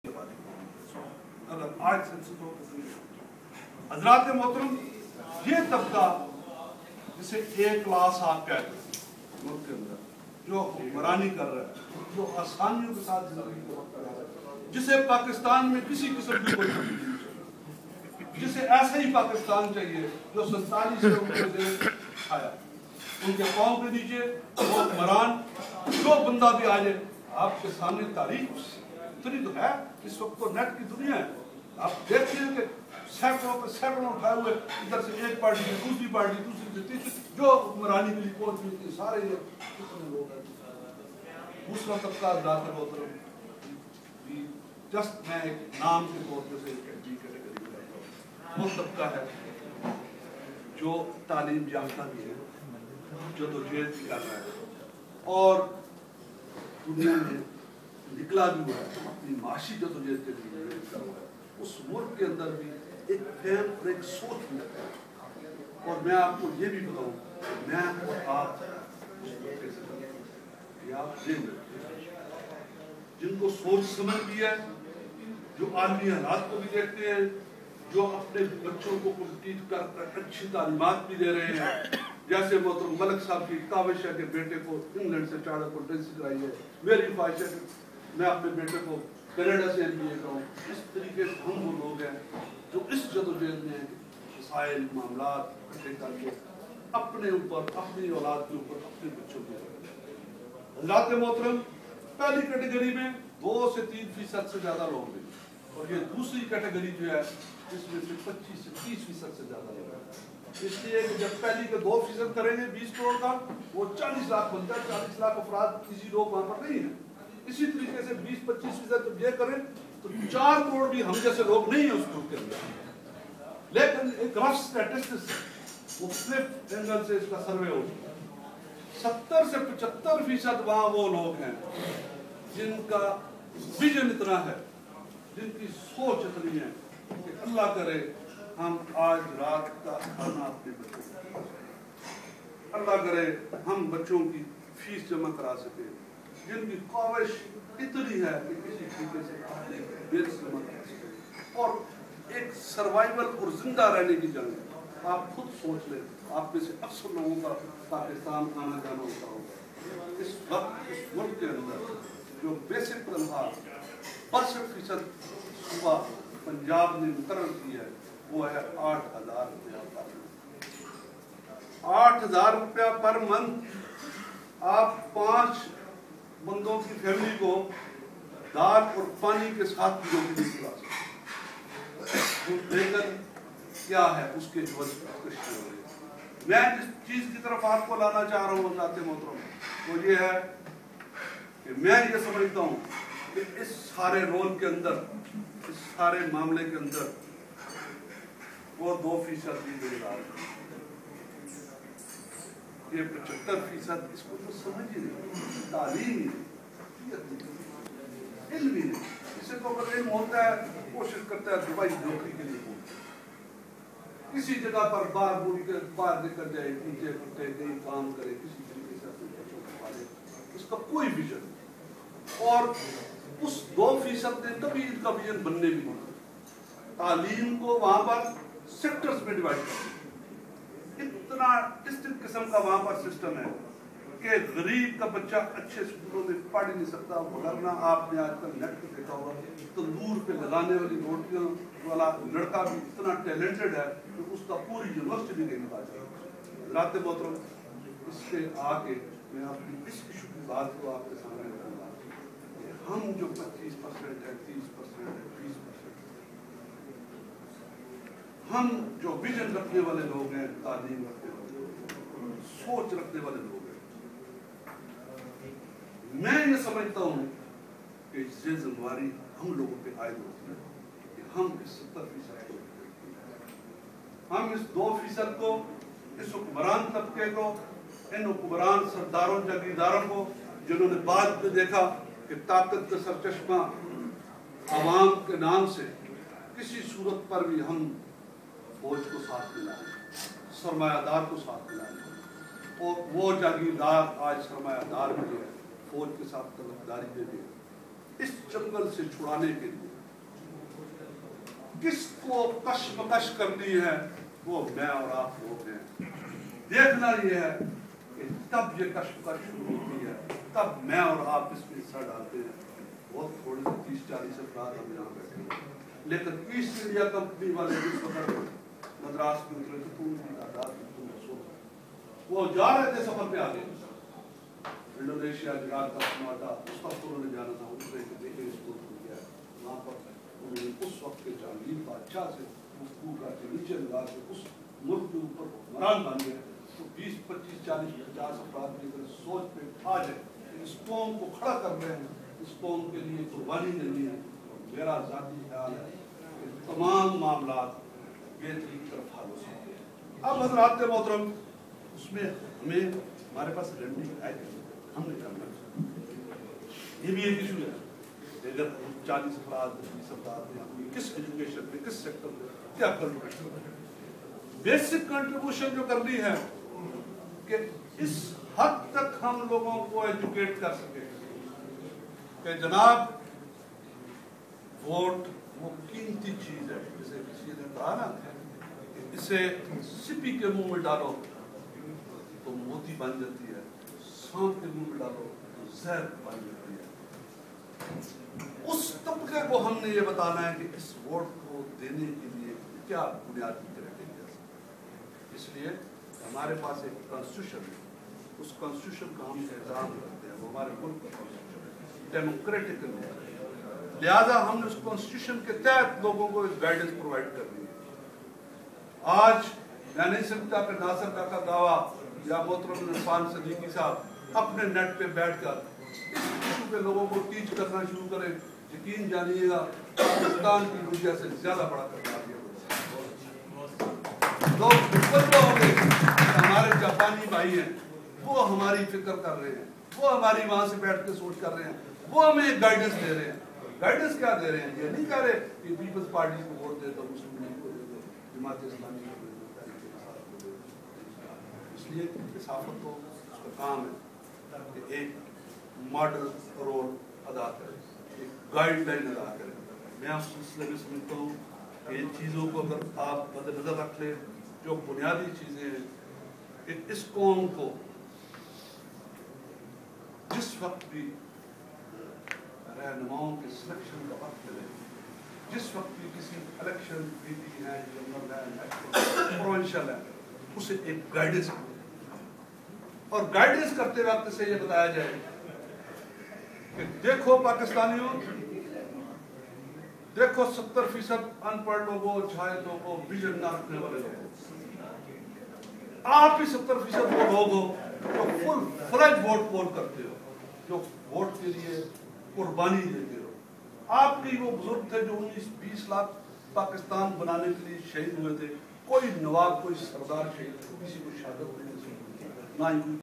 آج حضرات محترم، یہ طبقہ جسے ایک کلاس آپ کہتے ہیں ملک کے اندر، جو حکمرانی کر رہا ہے، جو آسانیوں کے ساتھ زندگی کو وقت کر رہا ہے، جسے پاکستان میں کسی قسم کی کوئی تبدیلی نہیں چاہیے، جسے ایسا ہی پاکستان چاہیے جو 47 سے ان کے ذہن کھایا، ان کے پاؤں کے نیچے وہ حکمران جو بندہ بھی آ جائے آپ کے سامنے تاریخ اتنی تو ہے۔ اس وقت تو نیٹ کی دنیا ہے، آپ دیکھتے ہیں کہ سینکڑوں پہ سینکڑوں اٹھائے ہوئے ادھر سے ایک پارٹی سے دوسری پارٹی، دوسری سے تیسری، جو حکمرانی کے لیے پہنچ ہوئی تھی، سارے یہ کتنے لوگ ہیں۔ دوسرا طبقہ حضرات محترم، جسٹ میں ایک نام کے طور پہ سے کیٹیگری میں رہتا ہوں، وہ طبقہ ہے جو تعلیم یافتہ بھی ہے، جدوجہد بھی کر رہا ہے اور دنیا میں نکلا بھی ہوا ہے، اپنی معاشی جدوجہد کے لیے نکلا ہوا ہے۔ اس ملک کے اندر بھی ایک فہم اور ایک سوچ بھی ہے، اور میں آپ کو یہ بھی بتاؤں کہ میں اور آپ جن کو سوچ سمجھ بھی ہے، جو عالمی حالات کو بھی دیکھتے ہیں، جو اپنے بچوں کو کمپلیٹ کر کر اچھی تعلیمات بھی دے رہے ہیں، جیسے محترم ملک صاحب کی کاوش ہے کہ بیٹے کو انگلینڈ سے چارٹر اکاؤنٹنسی کرائی ہے، میری خواہش ہے کہ میں اپنے بیٹے کو کینیڈا سے MBA کراؤں۔ اس طریقے سے ہم وہ لوگ ہیں جو اس جدوجہد میں مسائل معاملات اکٹھے کر کے اپنے اوپر، اپنی اولاد کے اوپر، اپنے بچوں کے اوپر۔ حضرات محترم، پہلی کیٹیگری میں 2 سے 3% سے زیادہ لوگ ہیں، اور یہ دوسری کیٹیگری جو ہے اس میں سے 25 سے 30% سے زیادہ لوگ ہیں۔ اس لیے کہ جب پہلی کے 2% کریں گے 20 کروڑ کا، وہ 40 لاکھ بنتا ہے۔ 40 لاکھ افراد کسی لوگ وہاں پر نہیں ہیں۔ اسی طریقے سے 20-25% جب یہ کریں تو 4 کروڑ بھی ہم جیسے لوگ نہیں ہیں اس گروپ کے اندر۔ لیکن ایک رف اسٹیٹسٹکس مختلف اینگل سے اس کا سروے ہو چکا ہے، 70 سے 75% وہاں وہ لوگ ہیں جن کا ویژن اتنا ہے، جن کی سوچ اتنی ہے کہ اللہ کرے ہم آج رات کا کھانا اپنے بچوں کو، اللہ کرے ہم بچوں کی فیس جمع کرا سکیں، جن کی خواہش اتنی ہے کہ کسی طریقے سے اپنے بیس جمع کرا سکیں، اور ایک سروائیول اور زندہ رہنے کی جنگ ہے۔ آپ خود سوچ لیں، آپ میں سے اکثر لوگوں کا پاکستان آنا جانا ہوتا ہوگا۔ اس وقت اس ملک کے اندر جو بیسک تنخواہ 62% صوبہ پنجاب نے مقرر کی ہے وہ ہے 8,000 روپیہ پر منتھ۔ 8,000 روپیہ پر منتھ آپ 5 بندوں کی فیملی کو دال اور پانی کے ساتھ بھی روٹی نہیں کھلا سکتے۔ لیکن کیا ہے اس کے جو میں جس چیز کی طرف آپ کو لانا چاہ رہا ہوں حضرات محترم، وہ یہ ہے کہ میں یہ سمجھتا ہوں کہ اس سارے رول کے اندر، اس سارے معاملے کے اندر وہ 2% بھی بیدار ہے۔ یہ 75% اس کو تو سمجھ ہی نہیں، تعلیم ہی نہیں، علم ہی نہیں۔ اسے تو اگر علم ہوتا ہے کوشش کرتا ہے دبئی نوکری کے لیے پہنچے، کسی جگہ پر باہر نکل جائے، نیچے پھٹے، کہیں کام کرے، کسی طریقے سے اپنے بچوں کو پالے، اس کا کوئی ویژن نہیں۔ اور اس 2% نے کبھی ان کا ویژن بننے بھی نہیں۔ تعلیم کو وہاں پر سیکٹرز میں ڈیوائڈ کر، اتنا ڈسٹنکٹ قسم کا وہاں پر سسٹم ہے کہ غریب کا بچہ اچھے اسکولوں میں پڑھ نہیں سکتا، ورنہ آپ نے آج کل نیٹ پہ دیکھا ہوگا تندور پہ لگانے والی روٹیوں والا لڑکا بھی اتنا ٹیلنٹڈ ہے کہ اس کا پوری یونیورسٹی بھی نہیں بتا چاہیے۔ حضرات محترم، اس پہ آ کے میں اپنی اس ایشو کی بات کو آپ کے سامنے رکھوں گا کہ ہم جو 25% ہے، 30% ہے، 20%، ہم جو ویژن رکھنے والے لوگ ہیں، تعلیم رکھنے والے لوگ ہیں، سوچ رکھنے والے لوگ ہیں، میں یہ سمجھتا ہوں کہ یہ ذمہ داری ہم لوگوں پہ عائد ہوتی ہے کہ ہم اس 70% کو، ہم اس 2% کو، اس حکمران طبقے کو، ان حکمران سرداروں جاگیرداروں کو جنہوں نے بعد میں دیکھا کہ طاقت کا سرچشمہ عوام کے نام سے کسی صورت پر بھی ہم فوج کو ساتھ ملائیں، سرمایہ دار کو ساتھ ملائیں، اور وہ جاگیردار آج سرمایہ دار بھی ہے، فوج کے ساتھ طلبداری میں بھی ہے۔ اس جنگل سے چھڑانے کے لیے کس کو کشمکش کرنی ہے وہ میں اور آپ لوگ ہیں. دیکھنا یہ ہے کہ تب یہ کشمکش شروع ہوتی ہے, تب میں اور آپ اس میں حصہ ڈالتے ہیں. بہت تھوڑے سے 30-40 افراد ہم یہاں بیٹھے ہیں, لیکن ایسٹ انڈیا کمپنی والے جس وقت مدراس میں اترے تو ان کی تعداد وہ جا رہے تھے سفر پہ آگے انڈونیشیا, جکارتا, سماٹا, اس وقت انہوں نے جانا تھا. اترے کہ دیکھیں اس کو کیا ہے وہاں پر انہوں نے اس وقت کے جہانگیر بادشاہ سے گفتگو کر کے نیچے لگا کے اس ملک کے اوپر حکمران بن گئے. تو 20, 25, 40, 50 افراد کی اگر سوچ پہ آ جائے اس قوم کو کھڑا کر رہے ہیں, اس قوم کے لیے قربانی دینی ہے. میرا ذاتی خیال ہے کہ تمام معاملات یہ ایک طرف حل ہو سکتے ہیں. اب حضرات محترم اس میں ہمیں ہمارے پاس ریمیڈی ہے, ہم نے کرنا ہے. یہ بھی ایک ایشو ہے. اگر 40 افراد 20 افراد میں کس ایجوکیشن میں, کس سیکٹر میں کیا کنٹریبیوشن کرنا ہے. بیسک کنٹریبیوشن جو کرنی ہے کہ اس حد تک ہم لوگوں کو ایجوکیٹ کر سکیں کہ جناب ووٹ وہ قیمتی چیز ہے. جسے کسی نے کہا نا کہ اسے سپی کے منہ میں ڈالو تو موتی بن جاتی ہے, سانپ کے منہ میں ڈالو تو زہر بن جاتی ہے. اس طبقے کو ہم نے یہ بتانا ہے کہ اس ووٹ کو دینے کے لیے کیا بنیادی کرائٹیریا ہے. اس لیے ہمارے پاس ایک کانسٹیٹیوشن ہے, اس کانسٹیٹیوشن کا ہم احترام کرتے ہیں, وہ ہمارے ملک کا کانسٹیٹیوشن ہے, ڈیموکریٹک ہے. لہذا ہم نے اس کانسٹیٹیوشن کے تحت لوگوں کو ایک گائیڈنس پرووائڈ کرنی ہے. آج میں نہیں سمجھتا کہ ناصر کاکا گاوا یا محترم عرفان صدیقی صاحب اپنے نیٹ پہ بیٹھ کر اس ایشو پہ لوگوں کو ٹیچ کرنا شروع کریں. یقین جانیے گا پاکستان کی میڈیا سے زیادہ بڑا کردار یہ لوگ متوجہ ہوں گے کہ ہمارے جاپانی بھائی ہیں, وہ ہماری فکر کر رہے ہیں, وہ ہماری وہاں سے بیٹھ کے سوچ کر رہے ہیں, وہ ہمیں ایک گائیڈنس دے رہے ہیں. گائیڈنس کیا دے رہے ہیں؟ یہ نہیں کہہ رہے کہ پیپلز پارٹی کو ووٹ دے دو, مسلم لیگ کو دے دو, جماعت اسلامی کو دے دو, تحریک انصاف کو دے دو. اس لیے صحافت کو اس کا کام ہے کہ ایک ماڈل رول ادا کرے, ایک گائیڈ لائن ادا کرے. میں اس سلسلے میں سمجھتا ہوں کہ ان چیزوں کو اگر آپ مد نظر رکھ لیں, جو بنیادی چیزیں ہیں کہ اس قوم کو جس وقت بھی رہنماؤں کے سلیکشن کا وقت ملے, جس وقت بھی کسی الیکشن بیتی ہے, جنرل ہے, پروونشل ہے, اسے ایک گائیڈنس اور گائیڈنس کرتے وقت سے یہ بتایا جائے کہ دیکھو پاکستانیوں, دیکھو 70% ان پڑھ لوگوں, چھائے لوگوں, ویژن نہ رکھنے والے لوگوں, آپ ہی 70% وہ لوگ ہو جو فل فلیج ووٹ پول کرتے ہو, جو ووٹ کے لیے قربانی دیتے ہو. آپ کی وہ بزرگ تھے جو 19-20 لاکھ پاکستان بنانے کے لیے شہید ہوئے تھے. کوئی نواب, کوئی سردار شہید, کسی کو شہادت نہیں نصیب ہوئی, نہ ہی